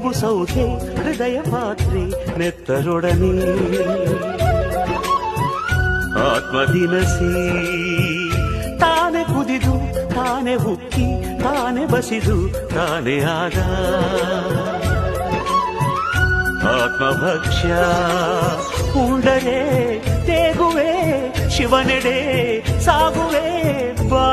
ಇರುಬು ಸೌಧೆ ಹೃದಯ ಪಾತ್ರೆ ನೆತ್ತರೊಡನೆ ಆತ್ಮದಿನಸಿ ತಾನೆ ಕುದಿದು ತಾನೆ ಉಕ್ಕಿ ತಾನೆ ಬಸಿದು ತಾನೆ ಆದ ಆತ್ಮಭಕ್ಷ್ಯ ಉಂಡರೆ ತೇಗುವೆ ಶಿವನೆಡೆ ಸಾಗುವೆ ಬಾ